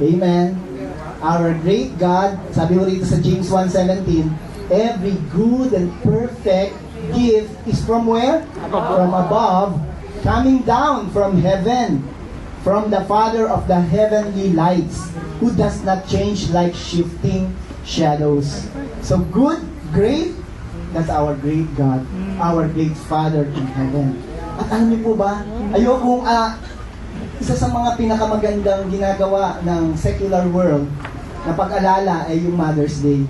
Amen. Our great God, sabi mo rito sa James 1:17, every good and perfect gift is from where? From above, coming down from heaven, from the Father of the heavenly lights, who does not change like shifting shadows. So good, great, that's our great God, our great Father in heaven. At alam niyo po ba, ayokong isa sa mga pinakamagandang ginagawa ng secular world na pag-alala ay yung Mother's Day.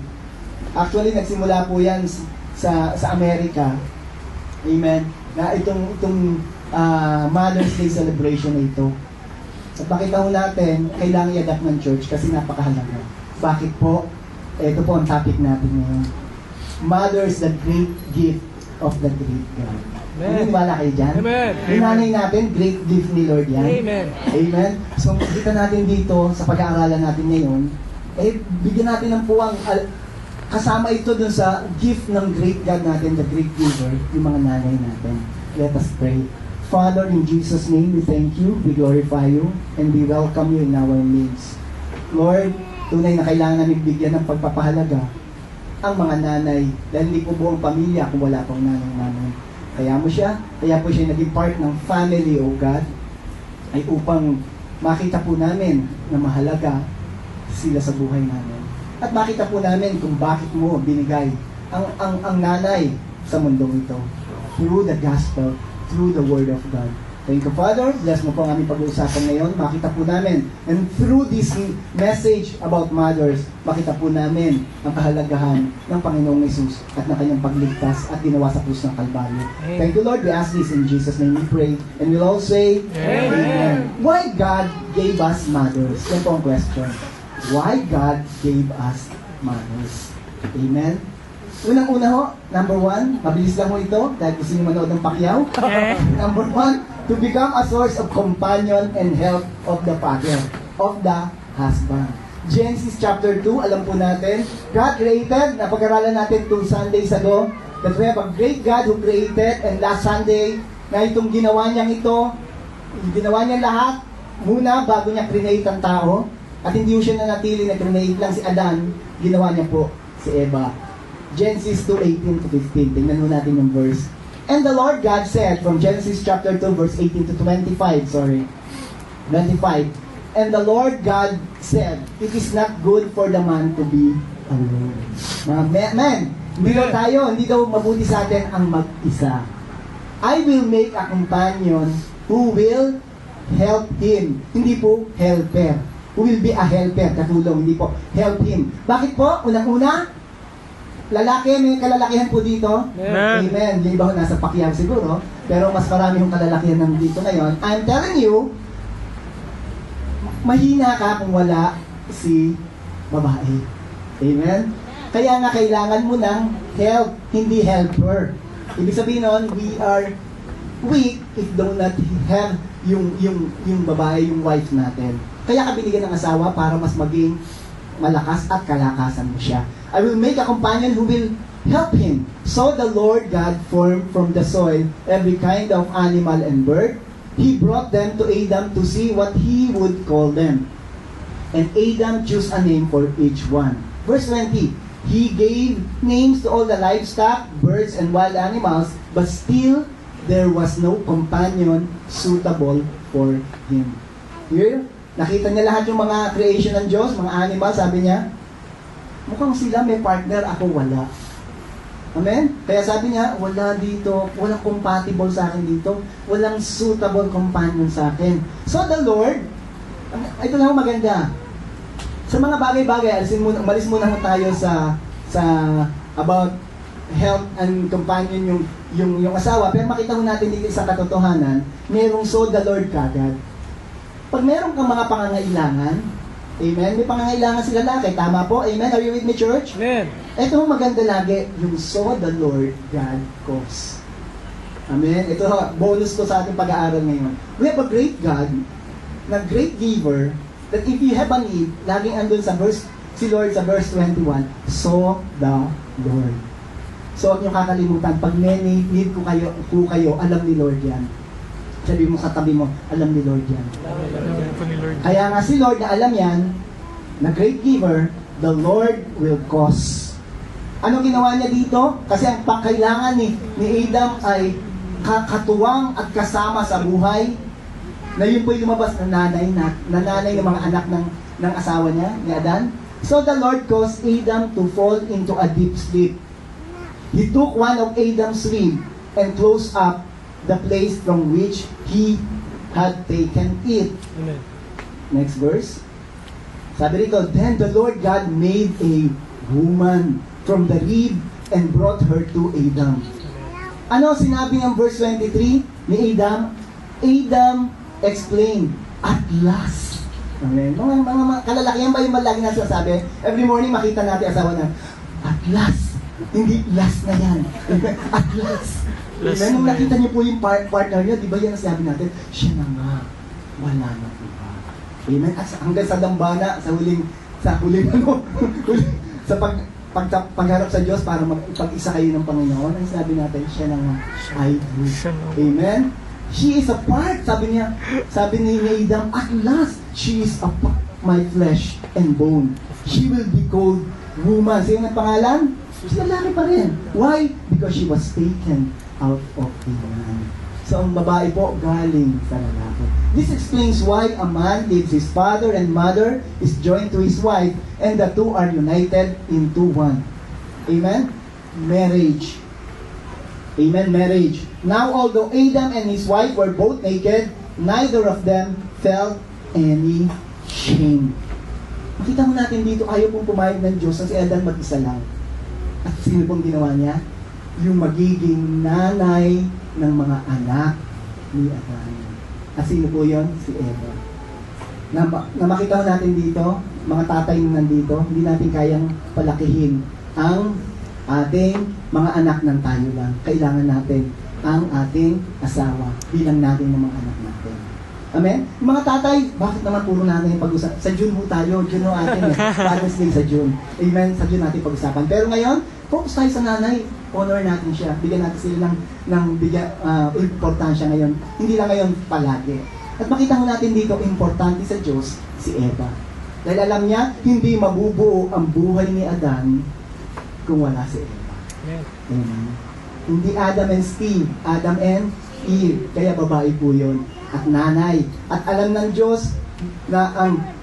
Actually, nagsimula po yan sa Amerika. Amen. Na itong Mother's Day celebration na ito. At makita ho natin, kailangan i-adapt ng church kasi napakahalaga. Bakit po? Ito po ang topic natin ngayon. Mother's the great gift of the great God. Naniniwala kayo dyan? Amen. Yung nanay natin, great gift ni Lord yan. Amen. Amen. So, makikita natin dito sa pag-aaralan natin ngayon, bigyan natin ng puwang, kasama ito dun sa gift ng great God natin, the great giver, yung mga nanay natin. Let us pray. Father, in Jesus' name, we thank you, we glorify you, and we welcome you in our midst. Lord, tunay na kailangan namin bigyan ng pagpapahalaga ang mga nanay, dahil hindi po buong pamilya kung wala pang nanay. Kaya po siya naging part ng family, O God, ay upang makita po namin na mahalaga sila sa buhay namin. At makita po namin kung bakit mo binigay ang nanay sa mundong ito. Through the gospel, through the word of God. Thank you, Father. Bless mo po ang aming pag-uusapan ngayon. Makita po namin. And through this message about mothers, makita po namin ang kahalagahan ng Panginoong Hesus at ng kanyang pagligtas at ginawa sa krus ng Kalbaryo. Thank you, Lord. We ask this in Jesus' name we pray. And we'll all say, Amen. Why God gave us mothers? Yan po ang question. Why God gave us mothers? Amen. Unang-una ho, number 1, mabilis lang ho ito, dahil gusto niyo manood ng Pacquiao. Number 1, to become a source of companion and help of the father, of the husband. Genesis chapter 2, alam po natin, God created, napag-aralan natin 2 Sundays ago, that we have a great God who created, and last Sunday, na itong ginawa niyang ito, ginawa niya lahat, muna bago niya create ang tao, at hindi siya nanatili na create lang si Adan, ginawa niya po si Eva. Genesis 2:18 to 15. Tingnan mo natin yung verse. And the Lord God said, from Genesis chapter 2, verse 18 to 25, 25. And the Lord God said, it is not good for the man to be alone. Amen. Hindi daw tayo, hindi daw mabuti sa atin ang mag-isa. I will make a companion who will help him. Hindi po helper. Who will be a helper, katulong, hindi po help him. Bakit po? Unang-una, lalaki, may kalalakihan po dito. Amen. Amen. Yung iba nasa Pacquiao siguro, pero mas marami yung kalalakihan nandito ngayon. I'm telling you, mahina ka kung wala si babae. Amen? Kaya nga kailangan mo ng help, hindi helper. Ibig sabihin nun, we are weak if do not have yung babae, yung wife natin. Kaya ka binigyan ng asawa para mas maging malakas at kalakasan mo siya. I will make a companion who will help him. So the Lord God formed from the soil every kind of animal and bird. He brought them to Adam to see what he would call them. And Adam chose a name for each one. Verse 20, he gave names to all the livestock, birds, and wild animals, but still there was no companion suitable for him. Here, nakita niya lahat yung mga creation ng Diyos, mga animal, sabi niya, mukhang sila may partner, ako wala. Amen? Kaya sabi niya, wala dito, walang compatible sa akin dito, walang suitable companion sa akin. So the Lord, ito lang maganda, sa mga bagay-bagay, umalis muna tayo sa about help and companion yung asawa, pero makita mo natin dito sa katotohanan, merong so the Lord kagad. Pag meron kang mga pangangailangan, amen, may pangangailangan si lalaki, tama po, amen, are you with me, church? Amen. Ito maganda lagi, yung so the Lord God calls. Amen, ito bonus to sa ating pag-aaral ngayon. We have a great God, na great giver, that if you have a need, laging andun sa verse, si Lord sa verse 21, so the Lord. So huwag nyo kakalimutan, pag may need ko kayo, alam ni Lord yan. Sabi mo katabi mo, alam ni Lord yan. Alam po ni Lord. Kaya nga si Lord na alam yan, na great giver, the Lord will cause. Ano ginawa niya dito? Kasi ang pangkailangan ni Adam ay katuwang at kasama sa buhay, na yun po'y lumabas na nanay ng mga anak ng asawa niya, ni Adan. So the Lord caused Adam to fall into a deep sleep. He took one of Adam's rib and closed up the place from which he had taken it. Amen. Next verse. Sabi rito, then the Lord God made a woman from the rib and brought her to Adam. Ano sinabi ng verse 23 ni Adam? Adam explained, at last. Amen. Mga kalalakihan ba yung malagi na sinasabi? Every morning makita natin asawa na, at last. Hindi last na yan. At last. Amen. Nung nakita niyo po yung partner niyo, di ba yan ang sinabi natin? Siya na nga. Wala na po ba? Amen. At hanggang sa dambana, sa huling sa pagharap sa Diyos para pag-isa kayo ng Panginoon, ang sabi natin, siya na nga, I do. Amen. She is a part, sabi ni Adam, at last, she is a part of my flesh and bone. She will be called woman. Sino ang pangalan? She's lalaki pa rin. Why? Because she was taken out of a man. So, ang babae po, galing sa lalaki. This explains why a man leaves his father and mother, is joined to his wife, and the two are united into one. Amen? Marriage. Amen, marriage. Now, although Adam and his wife were both naked, neither of them felt any shame. Makita mo natin dito, ayaw pong pumayag ng Diyos na si Adam mag-isa lang. At sino pong ginawa niya? Yung magiging nanay ng mga anak ni Adan. At sino po yun? Si Eva. Na makita natin dito, mga tatay na nandito, hindi natin kayang palakihin ang ating mga anak ng tayo lang. Kailangan natin ang ating asawa bilang natin ng mga anak natin. Amen? Mga tatay, bakit naman puro nanay yung pag-usap? Sa June ho tayo, June ho atin eh. Father's Day sa June. Amen? Sa June natin pag-usapan. Pero ngayon, focus tayo sa nanay. Honor natin siya. Bigyan natin sila ng importansya ngayon. Hindi lang ngayon palagi. At makita mo natin dito, importante sa Diyos, si Eva. Dahil alam niya, hindi mabubuo ang buhay ni Adan kung wala si Eva. Amen. Hindi Adam and Steve, Adam and Eve. Kaya babae po yun. At nanay. At alam ng Diyos na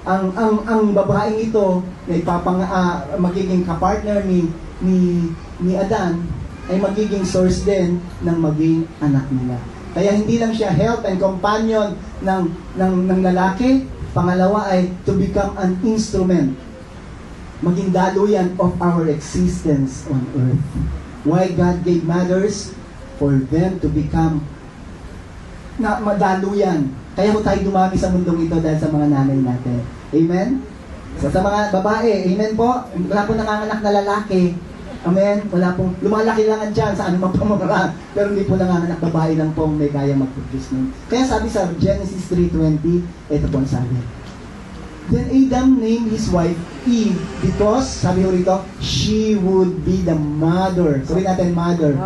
ang babaeng ito na magiging kapartner ni Adan ay magiging source din ng maging anak nila. Kaya hindi lang siya help and companion ng lalaki. Pangalawa ay to become an instrument. Maging daluyan of our existence on earth. Why God gave mothers? For them to become na madaluyan. Kaya tayo dumami sa mundong ito dahil sa mga nanay natin. Amen? So, sa mga babae, amen po? Wala pong nanganganak na lalaki. Amen? Wala pong, lumalaki lang ang dyan sa anumang pamamaraan. Pero hindi po nanganganak babae lang pong may kaya mag-produce nun. Kaya sabi sa Genesis 3:20, ito po ang sabi. Then Adam named his wife Eve because, sabi ko rito, she would be the mother. Sabi natin, mother.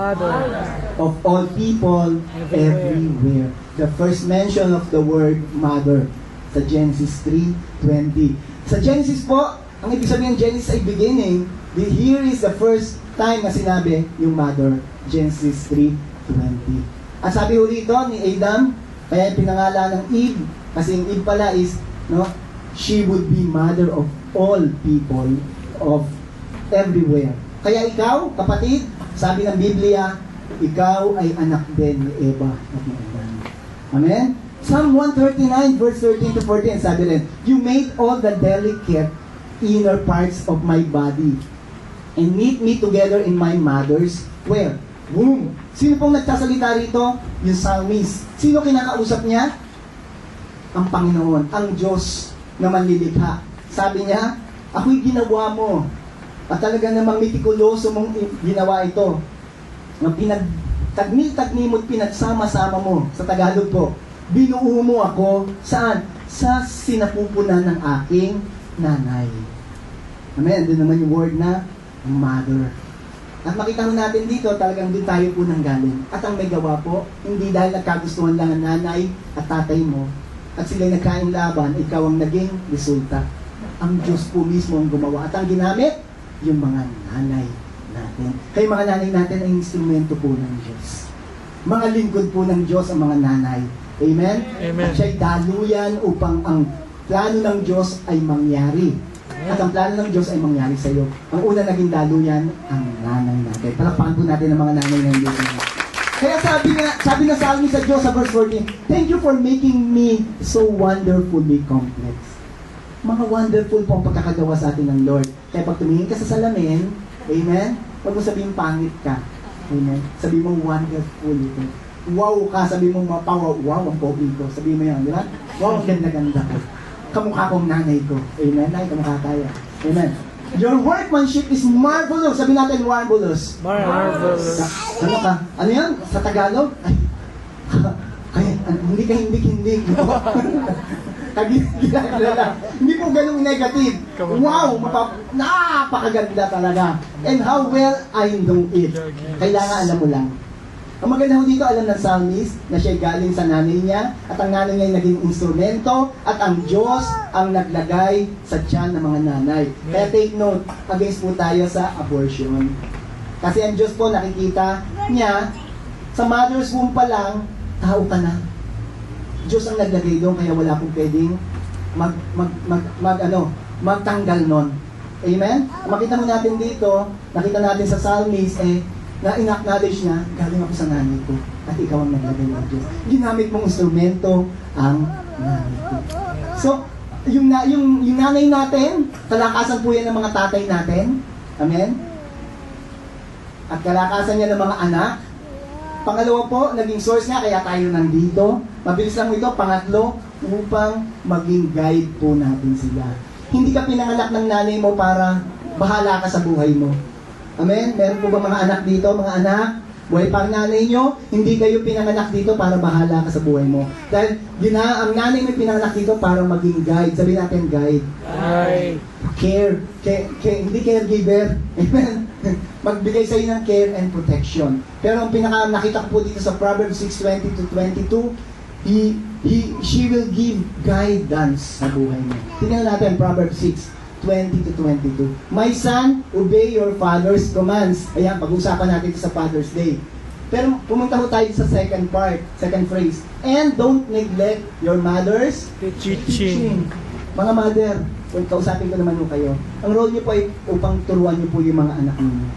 Of all people everywhere. The first mention of the word mother sa Genesis 3:20. Sa Genesis po, ang ibig sabihin ng Genesis ay beginning. Here is the first time na sinabi yung mother. Genesis 3:20. At sabi ko rito ni Adam, kaya pinangalan ng Eve, kasi yung Eve pala is, no, she would be mother of all people of everywhere. Kaya ikaw, kapatid, sabi ng Biblia, ikaw ay anak din ni Eva at ni Adan. Amen? Psalm 139 verse 13 to 14, sabi rin, you made all the delicate inner parts of my body and knit me together in my mother's where? Womb. Sino pong nagsasalita rito? Yung psalmist. Sino kinakausap niya? Ang Panginoon, ang Diyos na manlilikha. Sabi niya, ako'y ginawa mo. At talaga namang mitikuloso mong ginawa ito. Na pinagtagni-tagni mo at pinagsama-sama mo. Sa Tagalog po, binuo mo ako, saan? Sa sinapupunan ng aking nanay. Amen. Doon naman yung word na mother. At makita ho natin dito, talagang doon tayo po nang galing. At ang may gawa po, hindi dahil nagkagustuhan lang ang nanay at tatay mo, at sila'y nagkain laban, ikaw ang naging resulta. Ang Diyos po mismo ang gumawa. At ang ginamit, yung mga nanay natin. Kaya mga nanay natin ay instrumento po ng Diyos. Mga lingkod po ng Diyos ang mga nanay. Amen? Amen. At siya'y daluyan upang ang plano ng Diyos ay mangyari. At ang plano ng Diyos ay mangyari sa iyo. Ang una naging daluyan, ang nanay natin. Palakpakan po natin ang mga nanay ng Diyos. Kaya sabi na sa amin sa Diyos sa verse 14, thank you for making me so wonderfully complex. Mga wonderful po ang pagkakagawa sa atin ng Lord. Kaya pag tumingin ka sa salamin, amen, huwag mo sabihin pangit ka. Amen. Sabi mo wonderful ito. Wow ka, sabi mo mapawaw, wow, ang pogi ko. Sabi mo yan, di ba? Wow, ang ganda-ganda ko. Kamukha kong nanay ko. Amen. Nay, kamukha tayo. Amen. Your workmanship is marvelous. Sabi natin, marvelous. Marvelous. Ano ka? Ano yan? Sa Tagalog? Ay, hindi ka hindik-hindik. Hindi po ganun negative. Wow! Napakaganda talaga. And how well I know it. Kailangan alam mo lang. Ang maganda ho dito, alam ng psalmist na siya galing sa nanay niya at ang nanay niya ay naging instrumento at ang Diyos ang naglagay sa tiyan ng mga nanay. Kaya take note, against po tayo sa abortion. Kasi ang Diyos po nakikita niya, sa mother's womb pa lang, tao ka na. Diyos ang naglagay doon kaya wala pong pwedeng magtanggal nun. Amen? Makita mo natin dito, nakita natin sa psalmist na in-acknowledge niya, galing ako sa nanay ko at ikaw ang naglagay ng Diyos. Ginamit mong instrumento ang nanay ko. So, yung nanay natin, kalakasan po yan ng mga tatay natin. Amen? At kalakasan niya ng mga anak. Pangalawa po, naging source nga, kaya tayo nandito. Mabilis lang ito. Pangatlo, upang maging guide po natin sila. Hindi ka pinanganak ng nanay mo para bahala ka sa buhay mo. Amen? Meron po ba mga anak dito? Mga anak, buhay pa ang nanay nyo, hindi kayo pinanganak dito para bahala ka sa buhay mo. Dahil ang nanay mo pinanganak dito para maging guide. Sabihin natin guide. Care. Hindi caregiver. Amen? Magbigay sa iyo ng care and protection. Pero ang pinaka nakita ko po dito sa Proverbs 6:20 to 22, she will give guidance sa buhay mo. Tingnan natin Proverbs 6:20 to 22. My son, obey your father's commands. Ayan, pag-usapan natin ito sa Father's Day. Pero pumunta ho tayo sa second phrase. And don't neglect your mother's teaching. Mga mother, kung kausapin ko naman ho kayo, ang role niyo po ay upang turuan niyo po yung mga anak niyo.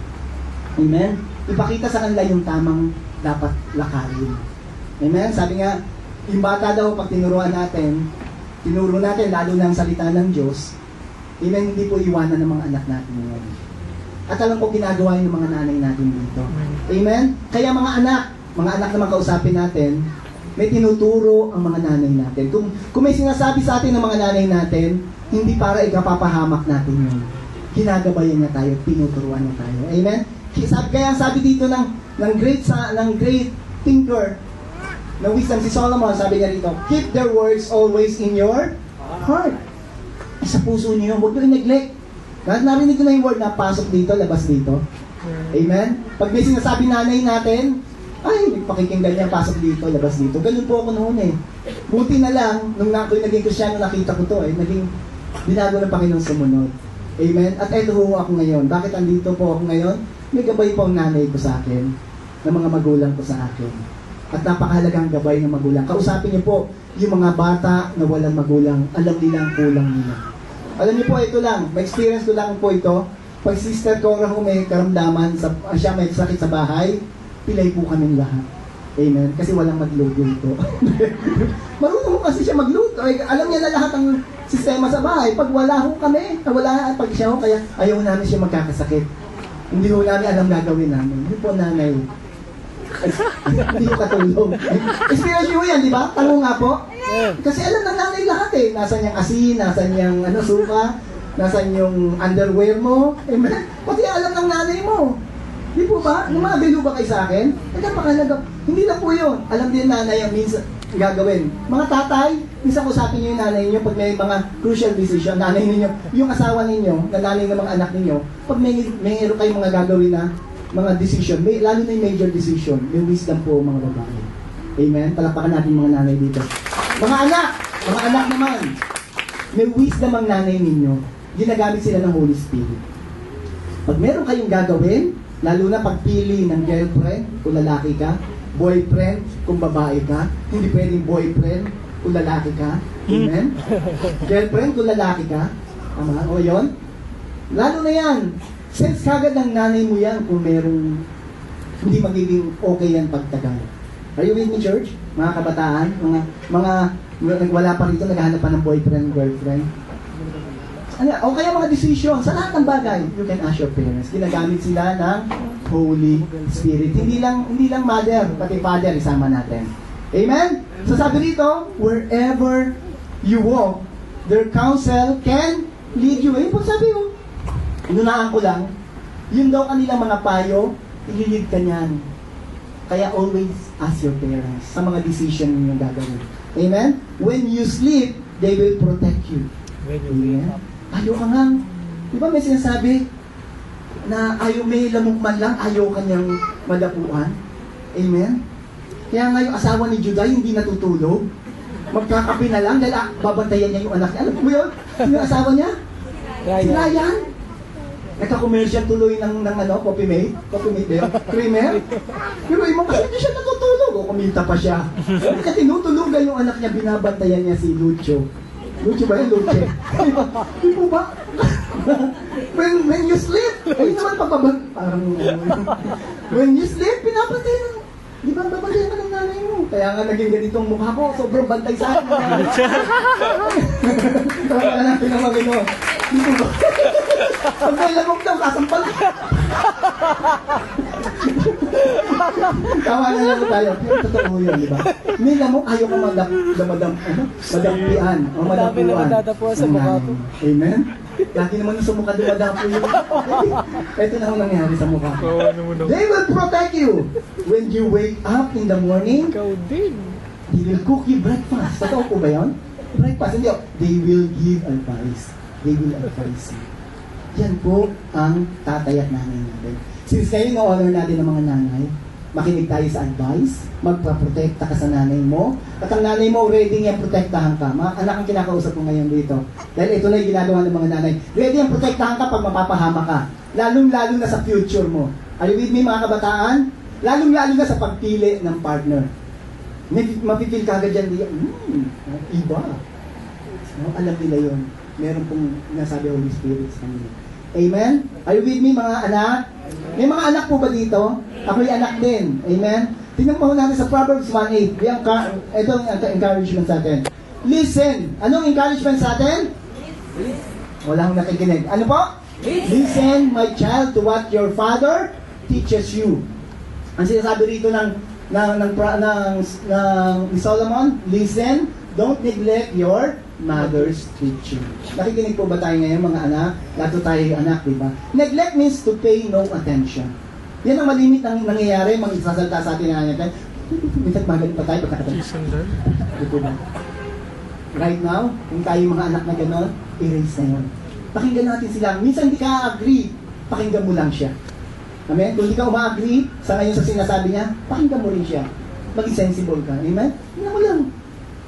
Amen? Ipakita sa kanila yung tamang dapat lakarin. Amen? Sabi nga, yung bata daw, pag tinuro natin, lalo na ang salita ng Diyos, amen, hindi po iwanan ng mga anak natin ngayon. At alam ko ginagawa yung mga nanay natin dito. Amen? Kaya mga anak naman kausapin natin, may tinuturo ang mga nanay natin. Kung may sinasabi sa atin ng mga nanay natin, hindi para ikapapahamak natin yun. Ginagabayan niya tayo, tinuturuan niya tayo. Amen? Kaya sabi dito ng great thinker, ng wisdom si Solomon, sabi niya rito, keep their words always in your heart. Sa puso niyo, huwag niyo i-neglect. Kahit narinig ko na yung word na pasok dito, labas dito. Amen? Pag may sinasabi nanay natin, ay, pakikinggan niya, pasok dito, labas dito. Ganun po ako noon eh. Buti na lang, nung naging Kristyano, nakita ko to naging binago ng Panginoon sumunod. Amen? At eto ho ako ngayon. Bakit andito po ako ngayon? May gabay po ang nanay ko sa akin, ng mga magulang ko sa akin. At napakahalagang gabay ng magulang. Kausapin niyo po, yung mga bata na walang magulang, alam nila ang kulang nila. Alam niyo po, ito lang, may experience ko lang po ito. Pag sister ko may karamdaman, siya may sakit sa bahay, pilay po kaming lahat. Amen? Kasi walang magluto ito. Marunong kasi siya magluto. Alam niya na lahat ng sistema sa bahay. Pag wala ho kami, pag siya ho, kaya ayaw namin siya magkakasakit. Hindi ho namin alam gagawin namin. Hindi po nanay. Hindi ko katulong. Experience nyo yan, di ba? Tanong nga po. Kasi alam ng nanay lahat eh. Nasaan yung asin, nasaan yung suka, nasaan yung underwear mo. Amen? Pati alam ng nanay mo. Di po ba? Lumabilo ba kayo sa akin? Nagkapakalaga. Hindi lang po yun. Alam din nanay ang minsan gagawin. Mga tatay, minsan usapin nyo yung nanay nyo pag may mga crucial decision, nanay ninyo, yung asawa ninyo, na nanay ng mga anak ninyo, pag may kayong mga gagawin na mga decision, lalo na yung major decision, may wisdom po mga babae. Amen? Palakpakan natin mga nanay dito. Mga anak naman, may wisdom ang nanay ninyo. Ginagamit sila ng Holy Spirit. Pag meron kayong gagawin, lalo na pagpili ng girlfriend kung lalaki ka, boyfriend kung babae ka, hindi pwedeng boyfriend kung lalaki ka. Amen? Girlfriend kung lalaki ka. Tama? O yun? Lalo na yan. Sense kagad ng nanay mo yan kung merong hindi magiging okay yan pagtagal. Are you with me, church? Mga kabataan, mga wala pa rito, naghahanap pa ng boyfriend, girlfriend. Ano, o kaya mga decision, sa lahat ng bagay, you can ask your parents. Ginagamit sila ng Holy Spirit. Hindi lang mother, pati father, isama natin. Amen? So sabi rito, wherever you walk, their counsel can lead you. Ayun po sabi mo. Inunaan ko lang, yun daw kanilang mga payo, ililid ka niyan. Kaya always ask your parents sa mga decision ninyong gagawin. Amen? When you sleep, they will protect you. Amen? Ayaw ka nga. Di ba may sinasabi na ayaw may lamok man lang, ayaw kanyang madapuan? Amen? Kaya nga yung asawa ni Juday hindi natutulog. Magkakape na lang dahil babantayan niya yung anak niya. Alam mo yun? Yung asawa niya? Si Ryan? Nagka-commercial tuloy ng Coffee Mate ba yun? Creamer? Pero mo kasi hindi siya natutulog. O kumita pa siya. Kasi tinutulugan yung anak niya, binabantayan niya si Lucho. Lucho ba yun? Luche? Di po ba? when you sleep, ayun naman parang when you sleep, pinabantayan. Di ba babantayan ka ng nanay mo? Kaya nga naging ganitong mukha ko, sobrang bantay sa akin. Kaya nga natin ang magino. Di po ba? Pag may lamok daw, kasampal. Tawa na lang tayo. Pero totoo yun, di ba? May lamok, ayaw ko madampian o madapuan. Sa mukha ko. Amen? Lagi naman yung sa mukha dumadapo yun. Ito na ang nangyari sa mukha. They will protect you when you wake up in the morning. Ikaw din. They will cook you breakfast. Totoo po ba yun? Breakfast. Hindi. They will give advice. They will advise you. Yan po ang tatay at nanay natin. Since kayo na-honor natin ng mga nanay, makinig tayo sa advice, magpaprotekta ka sa nanay mo, at ang nanay mo, ready niyang protektahan ka. Mga anak ang kinakausap ko ngayon dito. Dahil ito na yung ginagawa ng mga nanay. Ready niyang protektahan ka pag mapapahama ka. Lalong-lalo na sa future mo. Are you with me mga kabataan? Lalong-lalo na sa pagpili ng partner. Mapipil ka agad dyan, iba. No, alam nila yun. Meron pong nasabi Holy Spirit sa kanila. Amen? Are you with me mga anak? May mga anak po ba dito? Ako'y anak din. Amen? Tingnan mo natin sa Proverbs 1:8. Ito ang encouragement sa atin. Listen. Anong encouragement sa atin? Walang nakikinig. Ano po? Listen, my child, to what your father teaches you. Ang sinasabi rito ni Solomon, listen, don't neglect your mother's teaching. Nakikinig po ba tayo ngayon mga anak? Lato tayo anak, di ba? Neglect means to pay no attention. Yan ang malimit ang nangyayari, magsasalta sa atin na natin. Minsan magaling pa tayo, di po ba? Right now, kung tayo mga anak na gano'n, erase na yun. Pakinggan natin sila. Minsan hindi ka agree, pakinggan mo lang siya. Amen? Kung hindi ka uma-agree sa ngayon sa sinasabi niya, pakinggan mo rin siya. Maging sensible ka. Amen? Tingnan mo lang.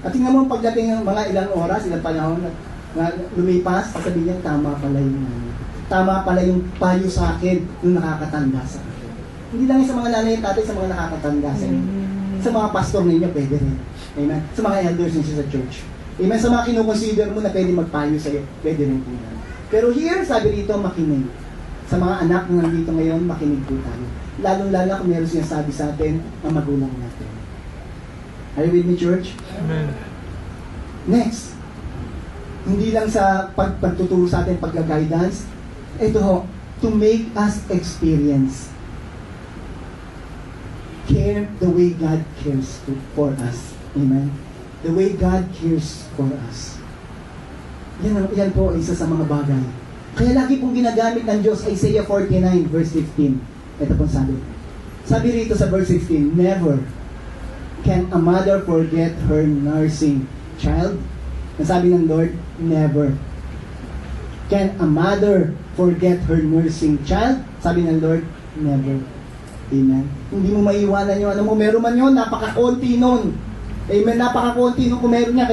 At tingnan mo pagdating ng mga ilang oras, ilang panahon na lumipas, sasabihin niya, tama pala tama pala yung payo sa akin yung nakakatanda sa akin. Hindi lang sa mga nanay at tatay, sa mga nakakatanda sa inyo. Sa mga pastor ninyo, pwede rin. Amen? Sa mga elders ninyo sa church. Amen? Sa mga kinukonsider mo na pwede magpayo sa iyo, pwede rin po yan. Pero here, sabi rito, makinig. Sa mga anak na nandito ngayon, makinig po tayo. Lalong-lalo kung meron sinasabi sa atin ang magulang natin. Are you with me, church? Amen. Next, hindi lang sa pagtuturo sa atin, pagka-guidance, ito ho, to make us experience care the way God cares for us. Amen? The way God cares for us. Yan po isa sa mga bagay. Kaya lagi pong ginagamit ng Diyos, Isaiah 49 verse 15. Ito pong sabi. Sabi rito sa verse 16, never can a mother forget her nursing child? Ang sabi ng Lord, never. Can a mother forget her nursing child? Sabi ng Lord, never. Amen. Hindi mo maiwanan yung ano mo. Meron man yun, napaka-konti nun. Amen. Napaka-konti nun kung meron niya.